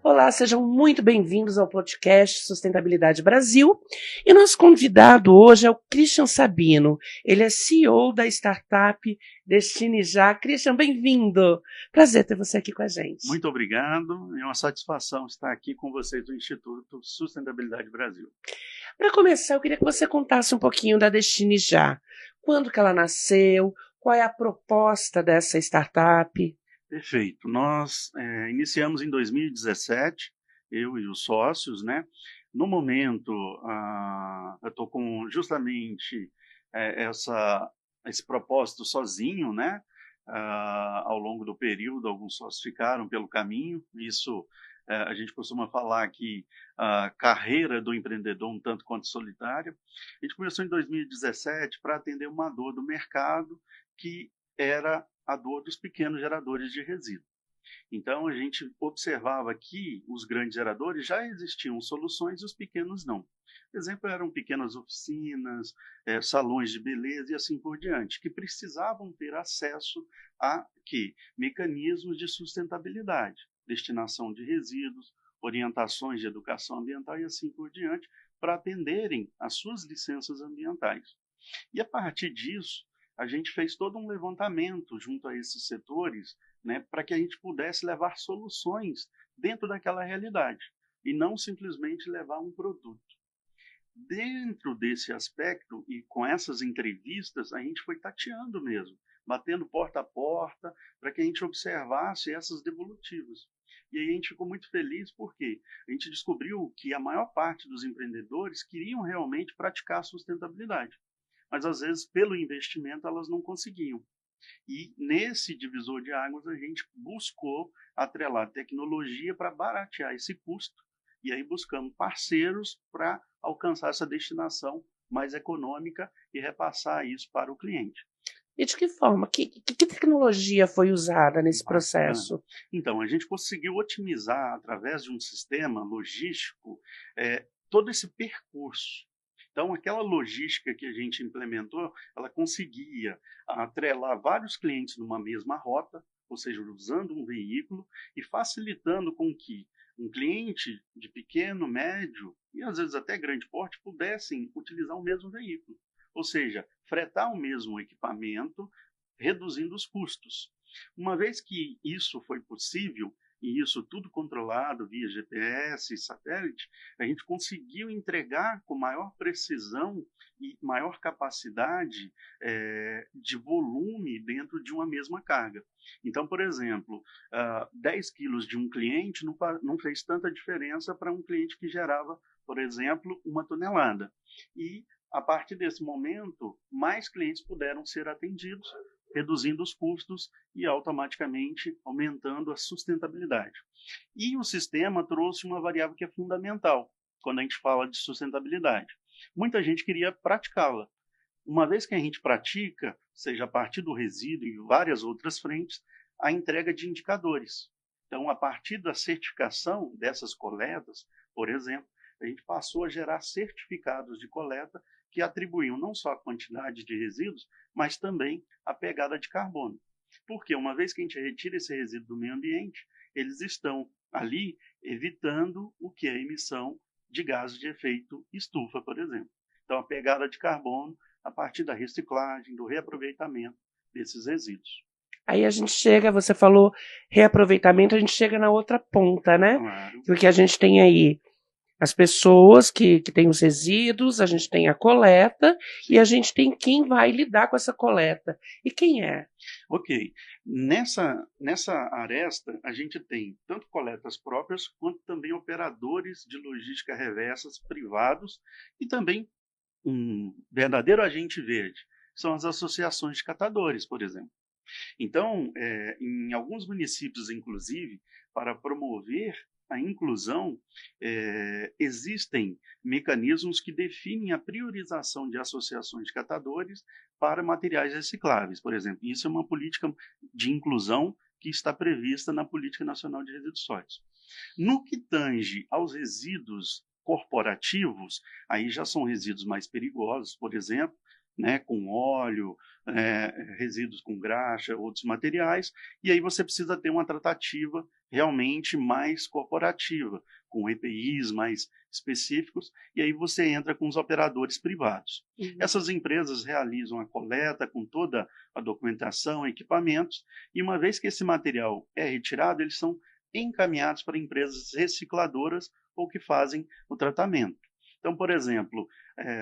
Olá, sejam muito bem-vindos ao podcast Sustentabilidade Brasil. E nosso convidado hoje é o Christian Sabino. Ele é CEO da startup Destine Já. Christian, bem-vindo. Prazer ter você aqui com a gente. Muito obrigado. É uma satisfação estar aqui com vocês do Instituto Sustentabilidade Brasil. Para começar, eu queria que você contasse um pouquinho da Destine Já. Quando que ela nasceu? Qual é a proposta dessa startup? Perfeito. Nós iniciamos em 2017, eu e os sócios, né? No momento, eu estou com justamente esse propósito sozinho, né? Ao longo do período, alguns sócios ficaram pelo caminho. Isso, a gente costuma falar que a carreira do empreendedor um tanto quanto solitária. A gente começou em 2017 para atender uma dor do mercado, que era a dor dos pequenos geradores de resíduo. Então, a gente observava que os grandes geradores já existiam soluções e os pequenos não. Por exemplo, eram pequenas oficinas, salões de beleza e assim por diante, que precisavam ter acesso a mecanismos de sustentabilidade, destinação de resíduos, orientações de educação ambiental e assim por diante, para atenderem às suas licenças ambientais. E a partir disso, a gente fez todo um levantamento junto a esses setores, né, para que a gente pudesse levar soluções dentro daquela realidade e não simplesmente levar um produto. Dentro desse aspecto e com essas entrevistas, a gente foi tateando mesmo, batendo porta a porta, para que a gente observasse essas devolutivas. E aí a gente ficou muito feliz porque a gente descobriu que a maior parte dos empreendedores queriam realmente praticar a sustentabilidade, mas às vezes pelo investimento elas não conseguiam. E nesse divisor de águas a gente buscou atrelar tecnologia para baratear esse custo, e aí buscamos parceiros para alcançar essa destinação mais econômica e repassar isso para o cliente. E de que forma? Que tecnologia foi usada nesse processo? Então, a gente conseguiu otimizar, através de um sistema logístico, todo esse percurso. Então, aquela logística que a gente implementou, ela conseguia atrelar vários clientes numa mesma rota, ou seja, usando um veículo e facilitando com que um cliente de pequeno, médio e às vezes até grande porte pudessem utilizar o mesmo veículo. Ou seja, fretar o mesmo equipamento, reduzindo os custos. Uma vez que isso foi possível, e isso tudo controlado via GPS e satélite, a gente conseguiu entregar com maior precisão e maior capacidade de volume dentro de uma mesma carga. Então, por exemplo, 10 quilos de um cliente não fez tanta diferença para um cliente que gerava, por exemplo, 1 tonelada. E, a partir desse momento, mais clientes puderam ser atendidos, reduzindo os custos e automaticamente aumentando a sustentabilidade. E o sistema trouxe uma variável que é fundamental quando a gente fala de sustentabilidade. Muita gente queria praticá-la. Uma vez que a gente pratica, seja a partir do resíduo e várias outras frentes, a entrega de indicadores. Então, a partir da certificação dessas coletas, por exemplo, a gente passou a gerar certificados de coleta que atribuíam não só a quantidade de resíduos, mas também a pegada de carbono. Porque uma vez que a gente retira esse resíduo do meio ambiente, eles estão ali evitando o que é a emissão de gases de efeito estufa, por exemplo. Então, a pegada de carbono a partir da reciclagem, do reaproveitamento desses resíduos. Aí a gente chega, você falou reaproveitamento, a gente chega na outra ponta, né? Claro. Porque a gente tem aí as pessoas que têm os resíduos, a gente tem a coleta e a gente tem quem vai lidar com essa coleta. E quem é? Ok. Nessa aresta, a gente tem tanto coletas próprias, quanto também operadores de logística reversas privados e também um verdadeiro agente verde. São as associações de catadores, por exemplo. Então, em alguns municípios, inclusive, para promover a inclusão, existem mecanismos que definem a priorização de associações de catadores para materiais recicláveis, por exemplo. Isso é uma política de inclusão que está prevista na Política Nacional de Resíduos Sólidos. No que tange aos resíduos corporativos, aí já são resíduos mais perigosos, por exemplo, né, com óleo, resíduos com graxa, outros materiais, e aí você precisa ter uma tratativa realmente mais corporativa, com EPIs mais específicos, e aí você entra com os operadores privados. Essas empresas realizam a coleta com toda a documentação, equipamentos, e uma vez que esse material é retirado, eles são encaminhados para empresas recicladoras ou que fazem o tratamento. Então, por exemplo,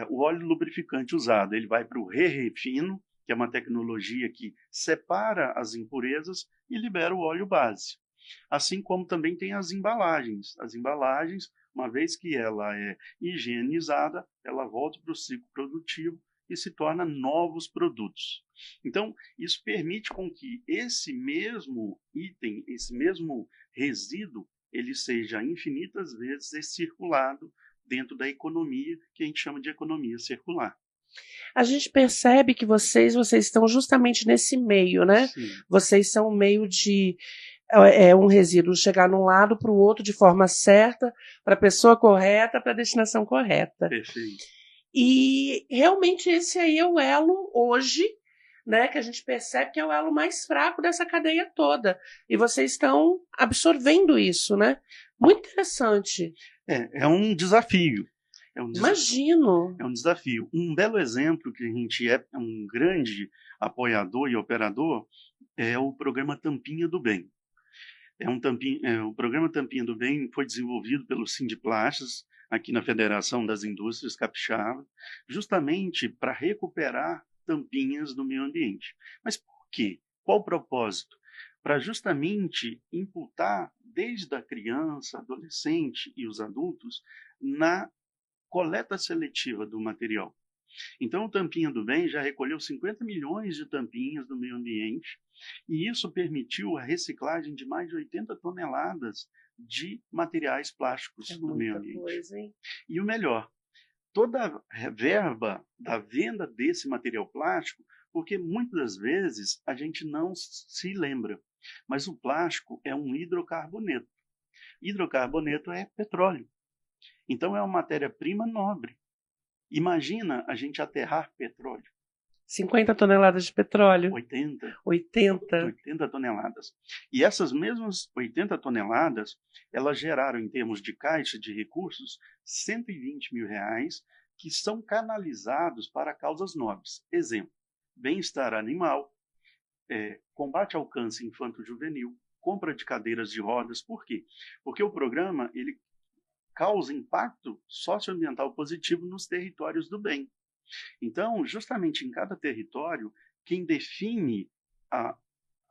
o óleo lubrificante usado, ele vai para o re-refino, que é uma tecnologia que separa as impurezas e libera o óleo base. Assim como também tem as embalagens. As embalagens, uma vez que ela é higienizada, ela volta para o ciclo produtivo e se torna novos produtos. Então, isso permite com que esse mesmo item, esse mesmo resíduo, ele seja infinitas vezes recirculado dentro da economia, que a gente chama de economia circular. A gente percebe que vocês estão justamente nesse meio, né? Sim. Vocês são um meio de um resíduo chegar de um lado para o outro de forma certa, para a pessoa correta, para a destinação correta. Perfeito. E realmente esse aí é o elo hoje, né, que a gente percebe que é o elo mais fraco dessa cadeia toda. E vocês estão absorvendo isso, né? Muito interessante. É um desafio. Imagino. É um desafio. Um belo exemplo que a gente é um grande apoiador e operador é o programa Tampinha do Bem. O programa Tampinha do Bem foi desenvolvido pelo Sindiplastas, aqui na Federação das Indústrias Capixaba, justamente para recuperar tampinhas do meio ambiente. Mas por quê? Qual o propósito? Para justamente imputar desde a criança, adolescente e os adultos na coleta seletiva do material. Então, o Tampinha do Bem já recolheu 50 milhões de tampinhas do meio ambiente, e isso permitiu a reciclagem de mais de 80 toneladas de materiais plásticos do meio ambiente. Coisa, hein? E o melhor, toda a verba da venda desse material plástico, porque muitas das vezes a gente não se lembra, mas o plástico é um hidrocarboneto. Hidrocarboneto é petróleo. Então, é uma matéria-prima nobre. Imagina a gente aterrar petróleo. 50 toneladas de petróleo. 80 toneladas. E essas mesmas 80 toneladas, elas geraram, em termos de caixa de recursos, R$120 mil, que são canalizados para causas nobres. Exemplo, bem-estar animal, combate ao câncer infanto-juvenil, compra de cadeiras de rodas. Por quê? Porque o programa ele causa impacto socioambiental positivo nos territórios do bem. Então, justamente em cada território, quem define a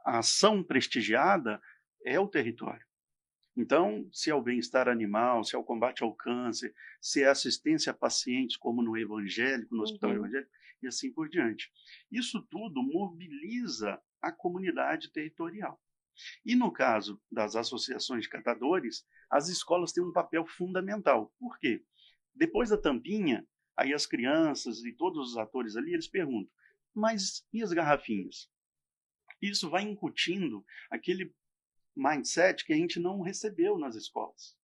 ação prestigiada é o território. Então, se é o bem-estar animal, se é o combate ao câncer, se é assistência a pacientes, como no evangélico, no hospital evangélico, e assim por diante. Isso tudo mobiliza a comunidade territorial. E no caso das associações de catadores, as escolas têm um papel fundamental. Por quê? Depois da tampinha, aí as crianças e todos os atores ali, eles perguntam, mas e as garrafinhas? Isso vai incutindo aquele mindset que a gente não recebeu nas escolas.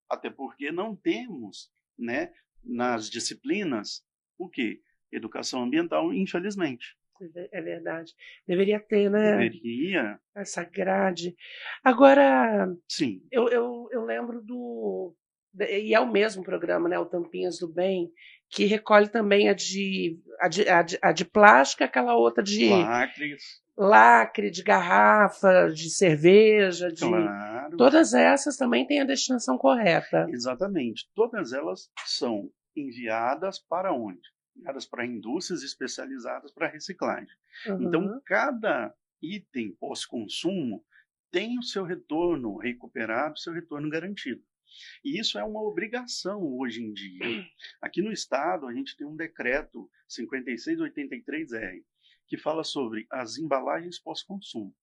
Até porque não temos, né, nas disciplinas, o quê? Educação ambiental, infelizmente. É verdade. Deveria ter, né? Deveria. Essa grade. Agora, sim, eu lembro e é o mesmo programa, né? O Tampinhas do Bem, que recolhe também a de plástico, aquela outra de lacre, de garrafa, de cerveja, Claro. Todas essas também têm a destinação correta. Exatamente. Todas elas são enviadas para onde? Enviadas para indústrias especializadas para reciclagem. Então, cada item pós-consumo tem o seu retorno recuperado, o seu retorno garantido. E isso é uma obrigação hoje em dia. Aqui no estado, a gente tem um decreto 5683R, que fala sobre as embalagens pós-consumo.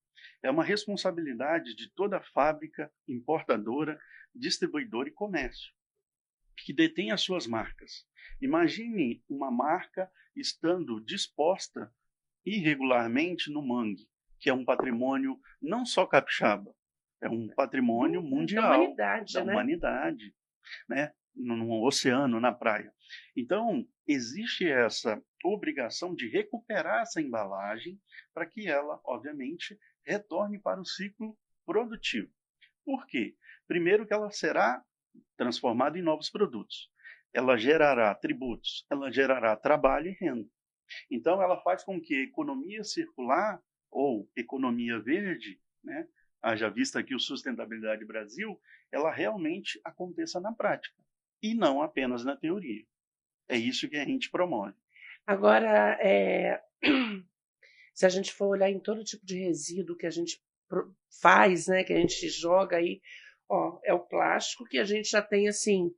É uma responsabilidade de toda fábrica, importadora, distribuidora e comércio, que detém as suas marcas. Imagine uma marca estando disposta irregularmente no mangue, que é um patrimônio não só capixaba, é um patrimônio mundial da humanidade, né? no oceano, na praia. Então, existe essa obrigação de recuperar essa embalagem para que ela, obviamente, retorne para o ciclo produtivo. Por quê? Primeiro que ela será transformada em novos produtos. Ela gerará tributos, ela gerará trabalho e renda. Então, ela faz com que a economia circular ou economia verde, né, haja vista aqui o Sustentabilidade Brasil, ela realmente aconteça na prática e não apenas na teoria. É isso que a gente promove. Agora, se a gente for olhar em todo tipo de resíduo que a gente faz, né, que a gente joga aí, ó, é o plástico que a gente já tem assim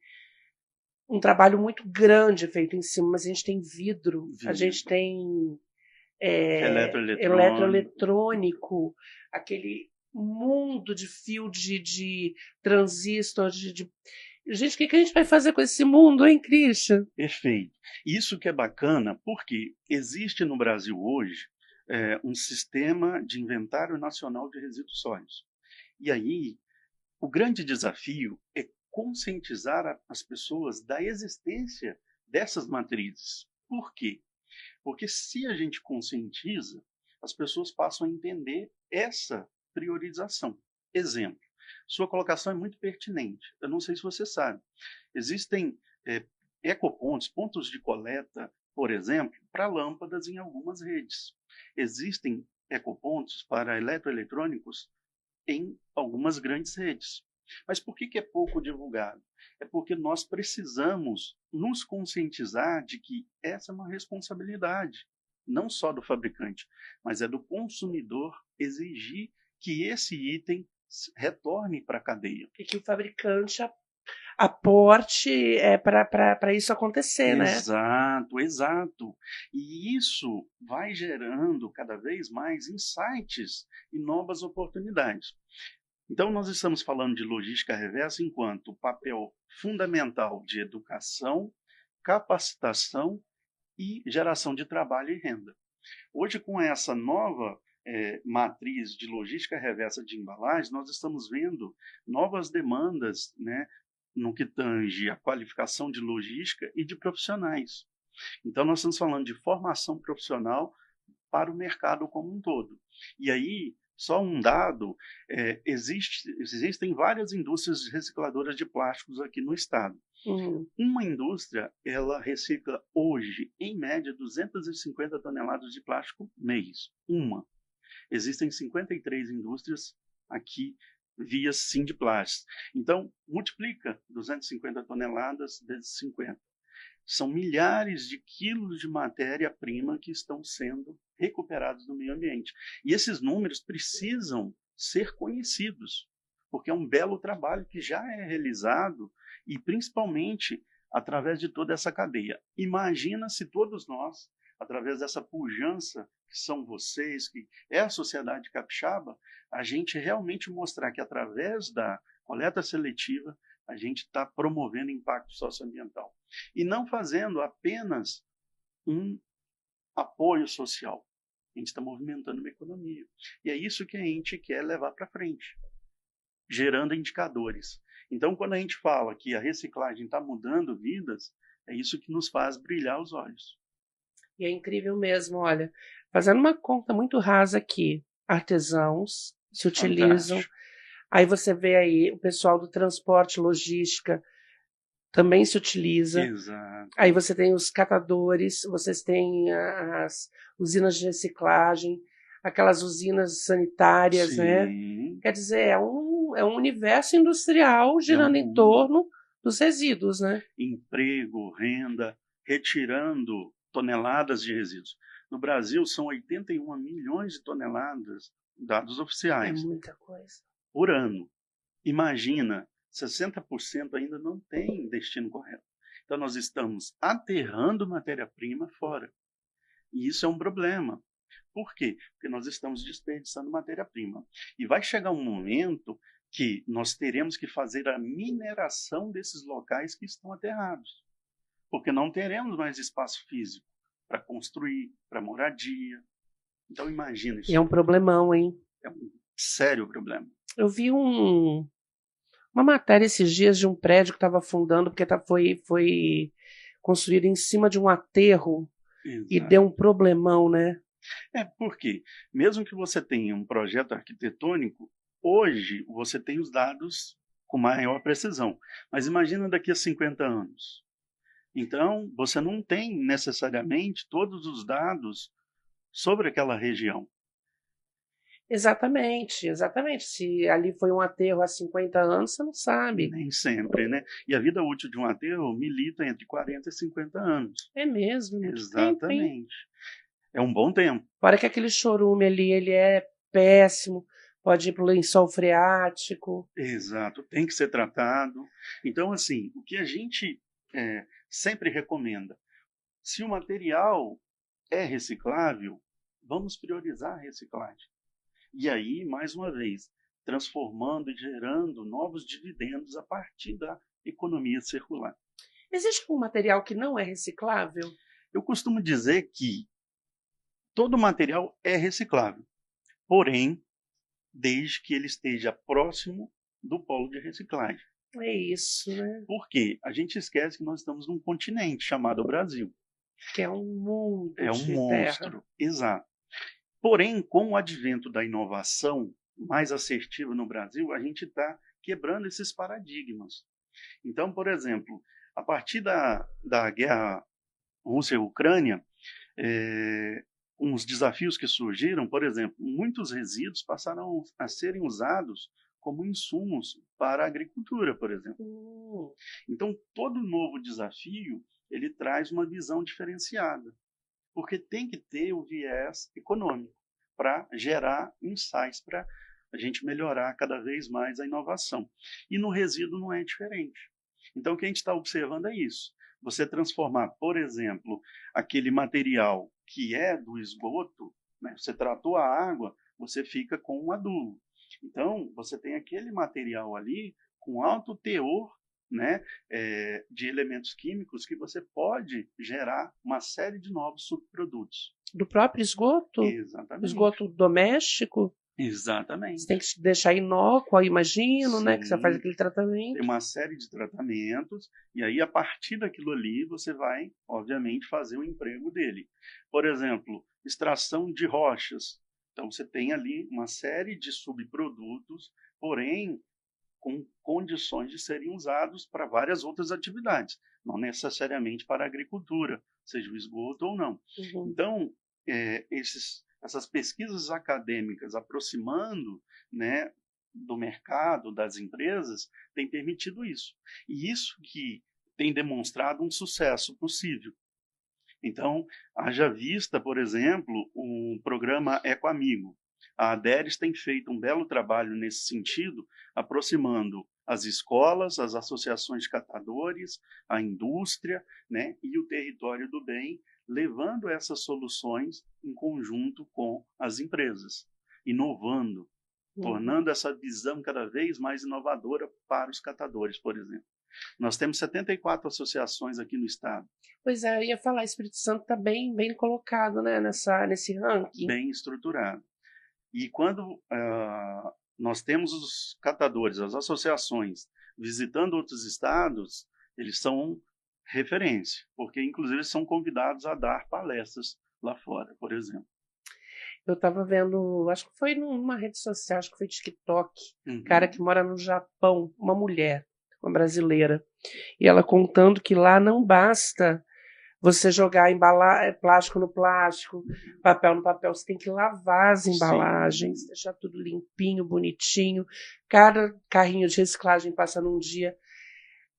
um trabalho muito grande feito em cima, mas a gente tem vidro. A gente tem eletroeletrônico, aquele mundo de fio de transistor, Gente, o que a gente vai fazer com esse mundo, hein, Christian? Perfeito. Isso que é bacana, porque existe no Brasil hoje um sistema de inventário nacional de resíduos sólidos. E aí, o grande desafio é conscientizar as pessoas da existência dessas matrizes. Por quê? Porque se a gente conscientiza, as pessoas passam a entender essa priorização. Exemplo, sua colocação é muito pertinente. Eu não sei se você sabe. Existem ecopontos, pontos de coleta, por exemplo, para lâmpadas em algumas redes. Existem ecopontos para eletroeletrônicos em algumas grandes redes. Mas por que é pouco divulgado? É porque nós precisamos nos conscientizar de que essa é uma responsabilidade, não só do fabricante, mas é do consumidor exigir que esse item retorne para a cadeia. E que o fabricante aporte para isso acontecer, né? Exato, exato. E isso vai gerando cada vez mais insights e novas oportunidades. Então, nós estamos falando de logística reversa enquanto papel fundamental de educação, capacitação e geração de trabalho e renda. Hoje, com essa nova matriz de logística reversa de embalagens, nós estamos vendo novas demandas, né, no que tange a qualificação de logística e de profissionais. Então, nós estamos falando de formação profissional para o mercado como um todo. E aí, só um dado, existem várias indústrias recicladoras de plásticos aqui no estado. Uma indústria, ela recicla hoje, em média, 250 toneladas de plástico mês. Uma. Existem 53 indústrias aqui via Sindiplas. Então, multiplica 250 toneladas vezes 50. São milhares de quilos de matéria-prima que estão sendo recuperados do meio ambiente. E esses números precisam ser conhecidos, porque é um belo trabalho que já é realizado e principalmente através de toda essa cadeia. Imagina se todos nós, através dessa pujança que são vocês, que é a sociedade capixaba, a gente realmente mostrar que através da coleta seletiva a gente está promovendo impacto socioambiental. E não fazendo apenas um apoio social. A gente está movimentando uma economia. E é isso que a gente quer levar para frente, gerando indicadores. Então, quando a gente fala que a reciclagem está mudando vidas, é isso que nos faz brilhar os olhos. E é incrível mesmo, olha, fazendo uma conta muito rasa aqui, artesãos se utilizam. Fantástico. Aí você vê aí o pessoal do transporte, logística, também se utiliza. Exato. Aí você tem os catadores, vocês têm as usinas de reciclagem, aquelas usinas sanitárias, Sim. né? Quer dizer, é um universo industrial girando em torno dos resíduos, né? Emprego, renda, retirando toneladas de resíduos. No Brasil, são 81 milhões de toneladas, dados oficiais. É muita coisa. Por ano. Imagina, 60% ainda não tem destino correto. Então, nós estamos aterrando matéria-prima fora. E isso é um problema. Por quê? Porque nós estamos desperdiçando matéria-prima. E vai chegar um momento que nós teremos que fazer a mineração desses locais que estão aterrados. Porque não teremos mais espaço físico para construir, para moradia. Então, imagina isso. E é um problemão, hein? É um sério problema. Eu vi um uma matéria esses dias de um prédio que estava afundando porque foi construído em cima de um aterro e Exato. deu um problemão, né? Porque mesmo que você tenha um projeto arquitetônico, hoje você tem os dados com maior precisão. Mas imagina daqui a 50 anos. Então, você não tem necessariamente todos os dados sobre aquela região. Exatamente, exatamente. Se ali foi um aterro há 50 anos, você não sabe. Nem sempre, né? E a vida útil de um aterro milita entre 40 e 50 anos. É mesmo, muito tempo, hein? Exatamente. É um bom tempo. Fora que aquele chorume ali, ele é péssimo, pode ir para o lençol freático. Exato, tem que ser tratado. Então, assim, o que a gente sempre recomenda, se o material é reciclável, vamos priorizar a reciclagem. E aí, mais uma vez, transformando e gerando novos dividendos a partir da economia circular. Existe algum material que não é reciclável? Eu costumo dizer que todo material é reciclável, porém, desde que ele esteja próximo do polo de reciclagem. É isso, né? Porque a gente esquece que nós estamos num continente chamado Brasil. Que é um mundo É um de terra. monstro, exato. Porém, com o advento da inovação mais assertiva no Brasil, a gente está quebrando esses paradigmas. Então, por exemplo, a partir da guerra Rússia-Ucrânia, uns desafios que surgiram, por exemplo, muitos resíduos passaram a serem usados como insumos para a agricultura, por exemplo. Então, todo novo desafio, ele traz uma visão diferenciada, porque tem que ter o viés econômico para gerar insights, para a gente melhorar cada vez mais a inovação. E no resíduo não é diferente. Então, o que a gente está observando é isso. Você transformar, por exemplo, aquele material que é do esgoto, né? Você tratou a água, você fica com um adubo. Então, você tem aquele material ali com alto teor, né, de elementos químicos que você pode gerar uma série de novos subprodutos. Do próprio esgoto? Exatamente. Esgoto doméstico? Exatamente. Você tem que deixar inócuo, imagino, Sim, né? Que você faz aquele tratamento. Tem uma série de tratamentos, e aí, a partir daquilo ali, você vai, obviamente, fazer o emprego dele. Por exemplo, extração de rochas. Então, você tem ali uma série de subprodutos, porém, com condições de serem usados para várias outras atividades, não necessariamente para a agricultura, seja o esgoto ou não. Uhum. Então, essas pesquisas acadêmicas aproximando, né, do mercado, das empresas, tem permitido isso. E isso que tem demonstrado um sucesso possível. Então, haja vista, por exemplo, o programa Ecoamigo. A Aderes tem feito um belo trabalho nesse sentido, aproximando as escolas, as associações de catadores, a indústria, né, e o território do bem, levando essas soluções em conjunto com as empresas, inovando, tornando essa visão cada vez mais inovadora para os catadores, por exemplo. Nós temos 74 associações aqui no estado. Pois é, eu ia falar, Espírito Santo está bem, bem colocado, né, nesse ranking. Bem estruturado. E quando nós temos os catadores, as associações, visitando outros estados, eles são referência, porque inclusive são convidados a dar palestras lá fora, por exemplo. Eu estava vendo, acho que foi numa rede social, acho que foi TikTok, cara que mora no Japão, uma mulher, uma brasileira, e ela contando que lá não basta você jogar plástico no plástico, papel no papel, você tem que lavar as embalagens, deixar tudo limpinho, bonitinho, cada carrinho de reciclagem passa num dia.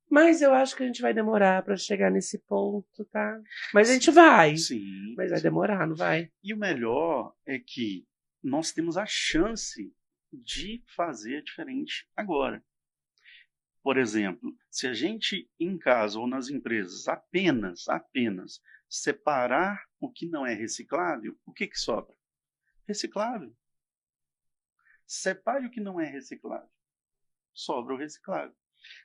Mas eu acho que a gente vai demorar para chegar nesse ponto, tá? Mas a gente vai. Sim. Mas vai demorar, não vai? E o melhor é que nós temos a chance de fazer diferente agora. Por exemplo, se a gente em casa ou nas empresas apenas separar o que não é reciclável, o que sobra? Reciclável. Separe o que não é reciclável. Sobra o reciclável.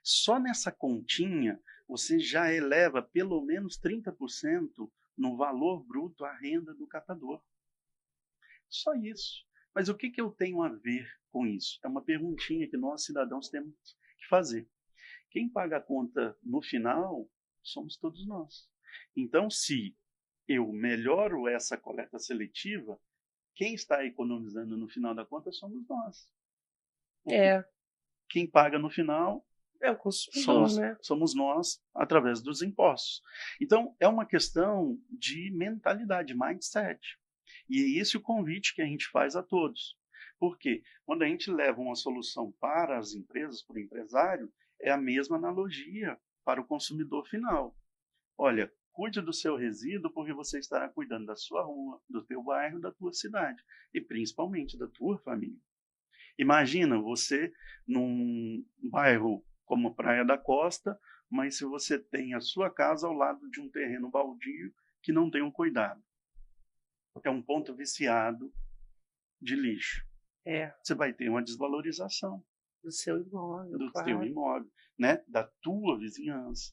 Só nessa continha você já eleva pelo menos 30% no valor bruto à renda do catador. Só isso. Mas o que eu tenho a ver com isso? É uma perguntinha que nós, cidadãos, temos que que fazer. Quem paga a conta no final somos todos nós. Então, se eu melhoro essa coleta seletiva, quem está economizando no final da conta somos nós. É. Quem paga no final É o consumidor, né? somos nós, através dos impostos. Então, é uma questão de mentalidade, mindset. E é esse o convite que a gente faz a todos. Porque quando a gente leva uma solução para as empresas, para o empresário, é a mesma analogia para o consumidor final. Olha, cuide do seu resíduo porque você estará cuidando da sua rua, do teu bairro, da tua cidade e principalmente da tua família. Imagina você num bairro como Praia da Costa, mas se você tem a sua casa ao lado de um terreno baldio que não tem um cuidado. É um ponto viciado de lixo. Você vai ter uma desvalorização do seu imóvel, do claro. teu imóvel, né? Da tua vizinhança.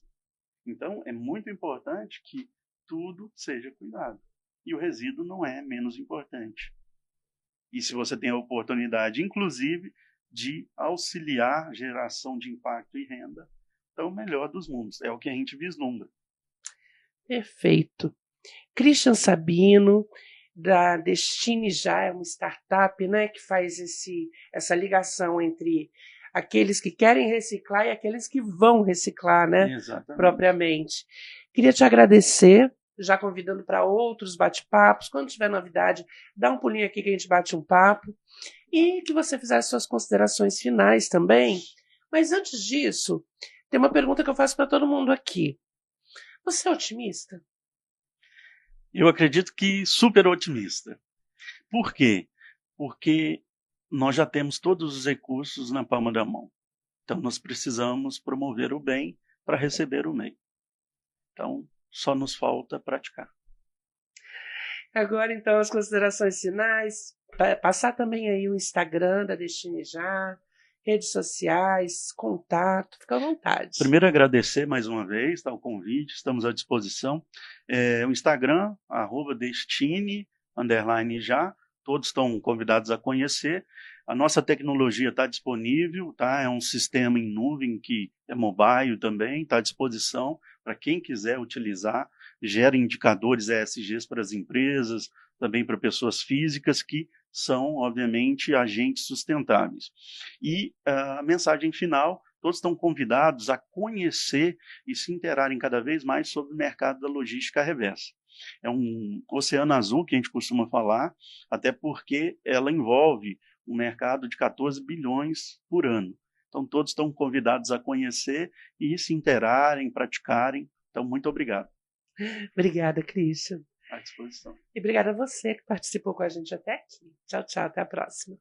Então, é muito importante que tudo seja cuidado. E o resíduo não é menos importante. E se você tem a oportunidade, inclusive, de auxiliar a geração de impacto e renda, então, o melhor dos mundos. É o que a gente vislumbra. Perfeito. Christian Sabino, da Destine Já, é uma startup, né, que faz essa ligação entre aqueles que querem reciclar e aqueles que vão reciclar, né, Exatamente. propriamente. Queria te agradecer, já convidando para outros bate-papos. Quando tiver novidade, dá um pulinho aqui que a gente bate um papo. E que você fizesse suas considerações finais também. Mas antes disso, tem uma pergunta que eu faço para todo mundo aqui. Você é otimista? Eu acredito que super otimista. Por quê? Porque nós já temos todos os recursos na palma da mão. Então, nós precisamos promover o bem para receber o meio. Então, só nos falta praticar. Agora, então, as considerações finais. Passar também aí o Instagram da Destine Já, redes sociais, contato, fica à vontade. Primeiro, agradecer mais uma vez o convite, estamos à disposição. O Instagram, @Destine_Já, todos estão convidados a conhecer. A nossa tecnologia está disponível, tá? É um sistema em nuvem que é mobile também, está à disposição para quem quiser utilizar. Gera indicadores ESGs para as empresas, também para pessoas físicas que são, obviamente, agentes sustentáveis. E a mensagem final, todos estão convidados a conhecer e se interarem cada vez mais sobre o mercado da logística reversa. É um oceano azul que a gente costuma falar, até porque ela envolve um mercado de 14 bilhões por ano. Então, todos estão convidados a conhecer e se interarem, praticarem. Então, muito obrigado. Obrigada, Christian. À disposição. E obrigada a você que participou com a gente até aqui. Tchau, tchau. Até a próxima.